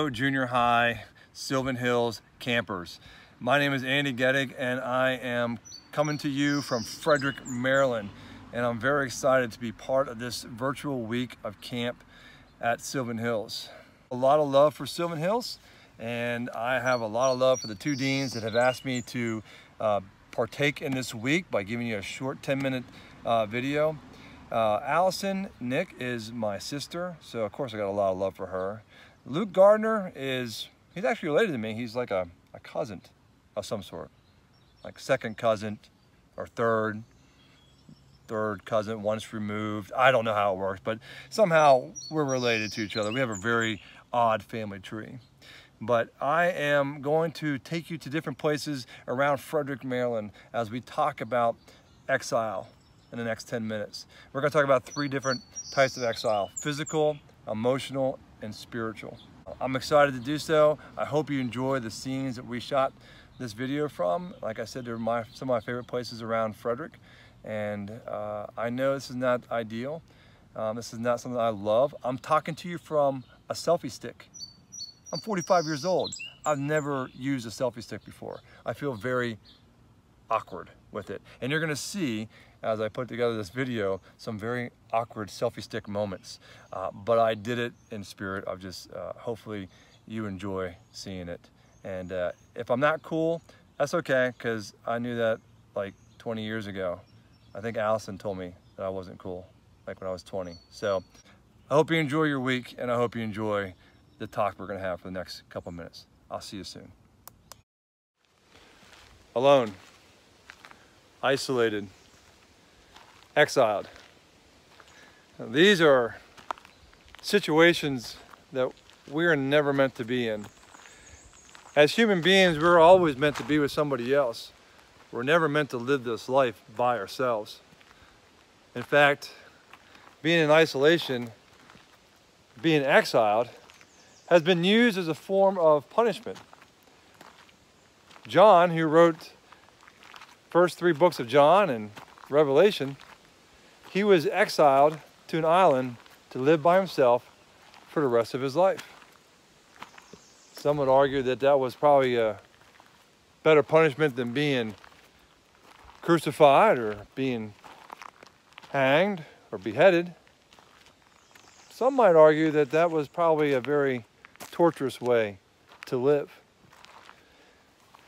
Fellow junior high Sylvan Hills campers. My name is Andy Gettig and I am coming to you from Frederick, Maryland. And I'm very excited to be part of this virtual week of camp at Sylvan Hills. A lot of love for Sylvan Hills, and I have a lot of love for the two deans that have asked me to partake in this week by giving you a short 10-minute video. Allison Nick is my sister, so of course I got a lot of love for her. Luke Gardner he's actually related to me. He's like a cousin of some sort, like second cousin or third cousin once removed. I don't know how it works, but somehow we're related to each other. We have a very odd family tree. But I am going to take you to different places around Frederick, Maryland as we talk about exile in the next 10 minutes. We're going to talk about 3 different types of exile: physical, emotional, and spiritual. I'm excited to do so. I hope you enjoy the scenes that we shot this video from. Like I said, they're some of my favorite places around Frederick. And I know this is not ideal. This is not something I love. I'm talking to you from a selfie stick. I'm 45 years old. I've never used a selfie stick before. I feel very awkward with it. And you're gonna see, as I put together this video, some very awkward selfie stick moments. But I did it in spirit of just, hopefully you enjoy seeing it. And if I'm not cool, that's okay, because I knew that like 20 years ago. I think Allison told me that I wasn't cool, like when I was 20. So I hope you enjoy your week, and I hope you enjoy the talk we're gonna have for the next couple minutes. I'll see you soon. Alone, isolated, exiled. Now, these are situations that we are never meant to be in. As human beings, we're always meant to be with somebody else. We're never meant to live this life by ourselves. In fact, being in isolation, being exiled, has been used as a form of punishment. John, who wrote first 3 books of John and Revelation, he was exiled to an island to live by himself for the rest of his life. Some would argue that that was probably a better punishment than being crucified or being hanged or beheaded. Some might argue that that was probably a very torturous way to live.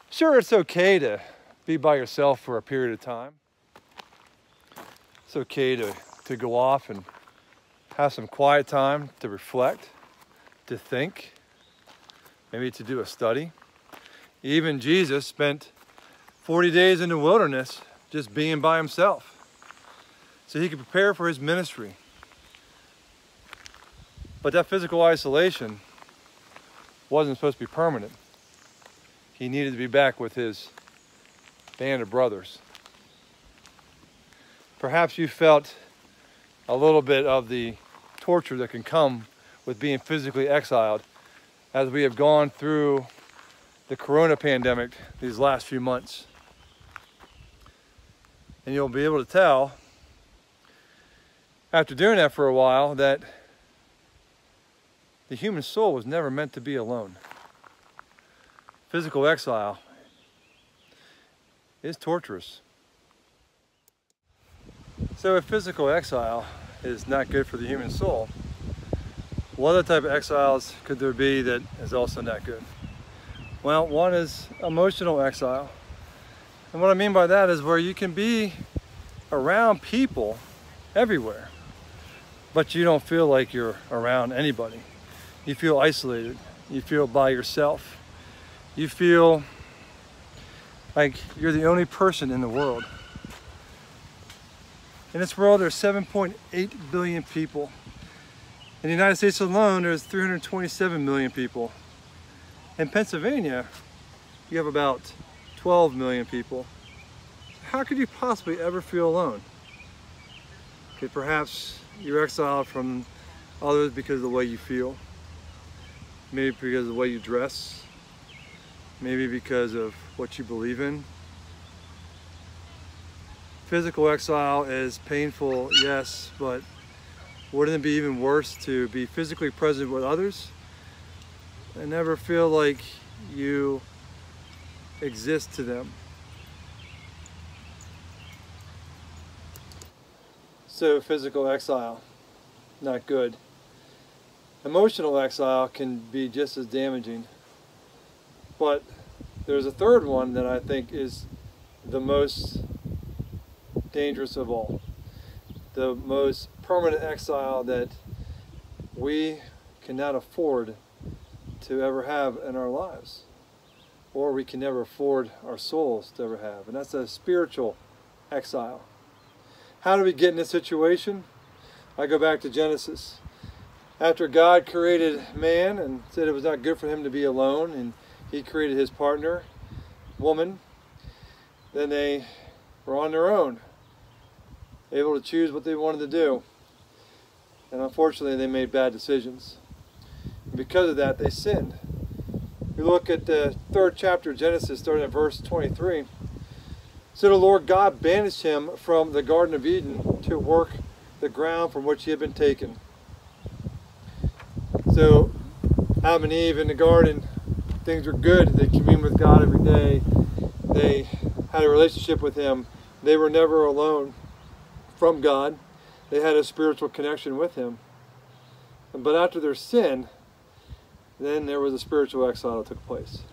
Sure, it's okay to be by yourself for a period of time. It's okay to go off and have some quiet time to reflect, to think, maybe to do a study. Even Jesus spent 40 days in the wilderness just being by himself so he could prepare for his ministry. But that physical isolation wasn't supposed to be permanent. He needed to be back with his band of brothers. Perhaps you felt a little bit of the torture that can come with being physically exiled as we have gone through the corona pandemic these last few months. And you'll be able to tell after doing that for a while that the human soul was never meant to be alone. Physical exile is torturous. So if physical exile is not good for the human soul, what other type of exiles could there be that is also not good? Well, one is emotional exile. And what I mean by that is where you can be around people everywhere, but you don't feel like you're around anybody. You feel isolated. You feel by yourself. You feel like you're the only person in the world. In this world, there's 7.8 billion people. In the United States alone, there's 327 million people. In Pennsylvania, you have about 12 million people. How could you possibly ever feel alone? Okay, perhaps you're exiled from others because of the way you feel. Maybe because of the way you dress. Maybe because of what you believe in. Physical exile is painful, yes, but wouldn't it be even worse to be physically present with others and never feel like you exist to them. So physical exile, not good. Emotional exile can be just as damaging. But there's a third one that I think is the most dangerous of all. The most permanent exile that we cannot afford to ever have in our lives, or we can never afford our souls to ever have, and that's a spiritual exile. How do we get in this situation? I go back to Genesis. After God created man and said it was not good for him to be alone, and he created his partner, woman, then they were on their own, able to choose what they wanted to do. And unfortunately, they made bad decisions. And because of that, they sinned. We look at the 3rd chapter of Genesis, starting at verse 23. So the Lord God banished him from the Garden of Eden to work the ground from which he had been taken. So Adam and Eve in the garden, things were good. They communed with God every day. They had a relationship with him. They were never alone from God. They had a spiritual connection with him. But after their sin, then there was a spiritual exile that took place.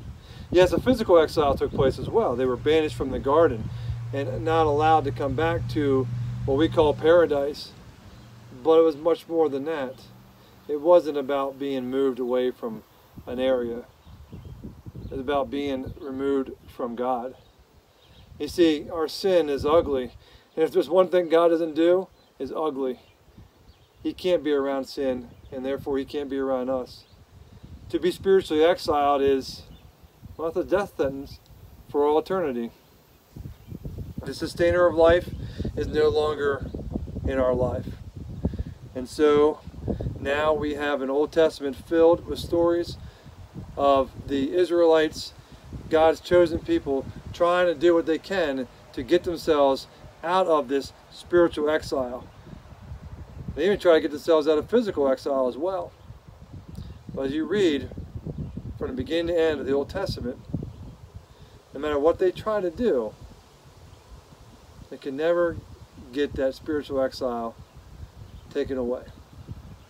Yes, a physical exile took place as well. They were banished from the garden and not allowed to come back to what we call paradise. But it was much more than that. It wasn't about being moved away from an area. It was about being removed from God. You see, our sin is ugly. And if there's one thing God doesn't do, is ugly. He can't be around sin, and therefore he can't be around us. To be spiritually exiled is, well, it's a death sentence for all eternity. The sustainer of life is no longer in our life. And so now we have an Old Testament filled with stories of the Israelites, God's chosen people, trying to do what they can to get themselves out of this spiritual exile. They even try to get themselves out of physical exile as well. But as you read from the beginning to end of the Old Testament, no matter what they try to do, they can never get that spiritual exile taken away.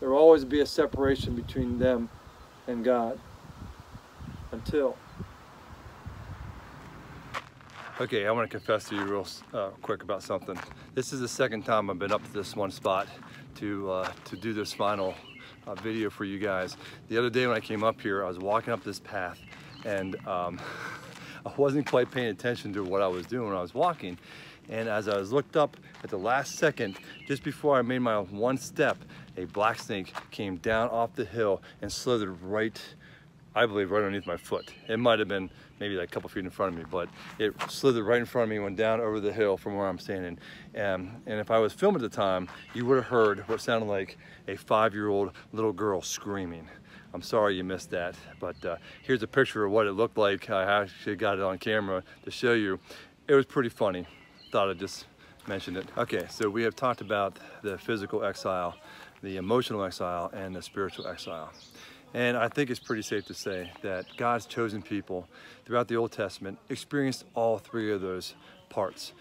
There will always be a separation between them and God until. Okay, I want to confess to you real quick about something. This is the second time I've been up to this one spot to do this final video for you guys. The other day when I came up here, I was walking up this path, and I wasn't quite paying attention to what I was doing when I was walking. And as I was looked up at the last second, just before I made my one step, a black snake came down off the hill and slithered right, I believe, right underneath my foot. It might have been maybe like a couple feet in front of me, but it slithered right in front of me, went down over the hill from where I'm standing. And if I was filming at the time, you would have heard what sounded like a 5-year-old little girl screaming. I'm sorry you missed that, but here's a picture of what it looked like. I actually got it on camera to show you. It was pretty funny. Thought I'd just mention it. Okay, so we have talked about the physical exile, the emotional exile, and the spiritual exile. And I think it's pretty safe to say that God's chosen people throughout the Old Testament experienced all three of those parts.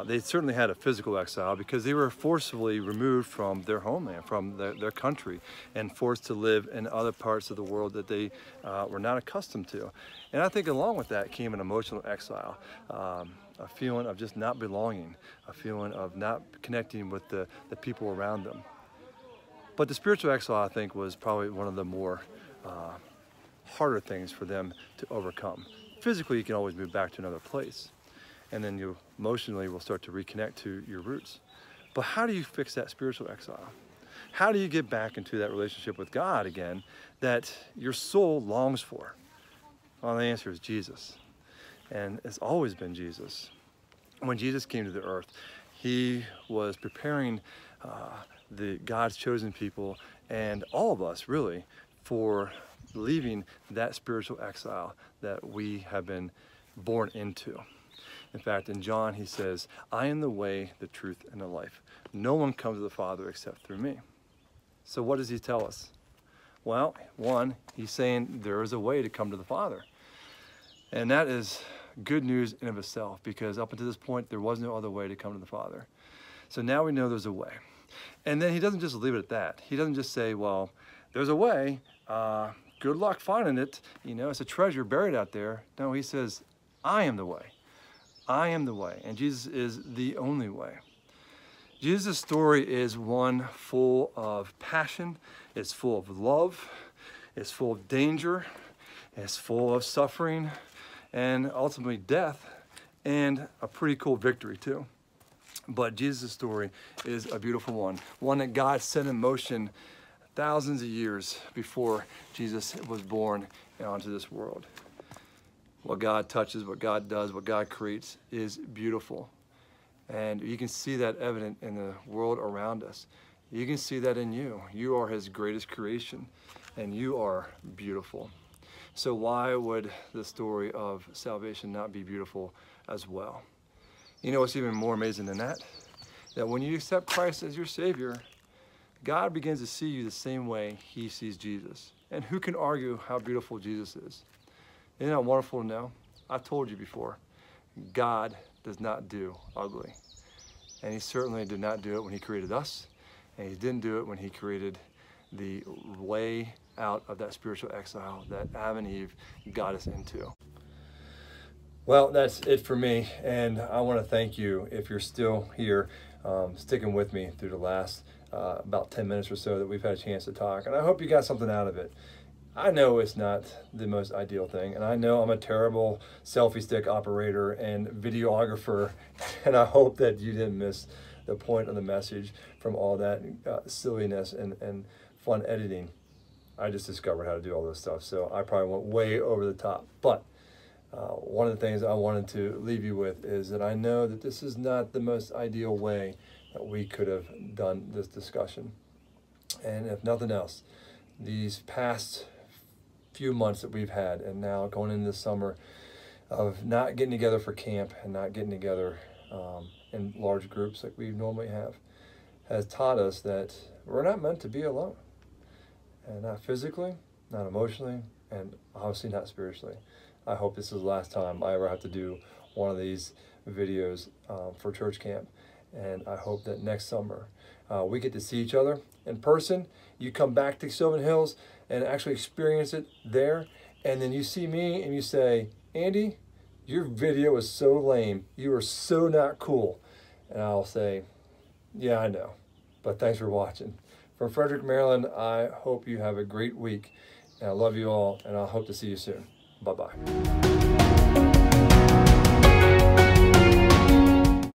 They certainly had a physical exile because they were forcibly removed from their homeland, from their country, and forced to live in other parts of the world that they were not accustomed to. And I think along with that came an emotional exile, a feeling of just not belonging, a feeling of not connecting with the people around them. But the spiritual exile, I think, was probably one of the more harder things for them to overcome. Physically, you can always move back to another place, and then you emotionally will start to reconnect to your roots. But how do you fix that spiritual exile? How do you get back into that relationship with God again that your soul longs for? Well, the answer is Jesus, and it's always been Jesus. When Jesus came to the earth, he was preparing God's chosen people and all of us really for leaving that spiritual exile that we have been born into. In fact, in John, he says, I am the way, the truth, and the life. No one comes to the Father except through me. So what does he tell us? Well, one, he's saying there is a way to come to the Father. And that is good news in of itself, because up until this point, there was no other way to come to the Father. So now we know there's a way. And then he doesn't just leave it at that. He doesn't just say, well, there's a way, good luck finding it. You know, it's a treasure buried out there. No, he says, I am the way. I am the way. And Jesus is the only way. Jesus' story is one full of passion. It's full of love. It's full of danger. It's full of suffering and ultimately death, and a pretty cool victory too. But Jesus' story is a beautiful one that God set in motion thousands of years before Jesus was born onto this world. What God touches, what God does, what God creates is beautiful. And you can see that evident in the world around us. You can see that in you. You are his greatest creation, and you are beautiful. So why would the story of salvation not be beautiful as well? You know what's even more amazing than that? That when you accept Christ as your Savior, God begins to see you the same way he sees Jesus. And who can argue how beautiful Jesus is? Isn't that wonderful to know? I've told you before, God does not do ugly. And he certainly did not do it when he created us. And he didn't do it when he created the way out of that spiritual exile that Adam and Eve got us into. Well, that's it for me, and I want to thank you if you're still here, sticking with me through the last about 10 minutes or so that we've had a chance to talk, and I hope you got something out of it. I know it's not the most ideal thing, and I know I'm a terrible selfie stick operator and videographer, and I hope that you didn't miss the point of the message from all that silliness and fun editing. I just discovered how to do all this stuff, so I probably went way over the top. But one of the things I wanted to leave you with is that I know that this is not the most ideal way that we could have done this discussion. And if nothing else, these past few months that we've had, and now going into the summer, of not getting together for camp and not getting together in large groups like we normally have, has taught us that we're not meant to be alone. And not physically, not emotionally, and obviously not spiritually. I hope this is the last time I ever have to do one of these videos for church camp. And I hope that next summer we get to see each other in person. You come back to Sylvan Hills and actually experience it there. And then you see me and you say, Andy, your video was so lame. You were so not cool. And I'll say, yeah, I know, but thanks for watching. From Frederick, Maryland, I hope you have a great week. And I love you all, and I hope to see you soon. Bye-bye.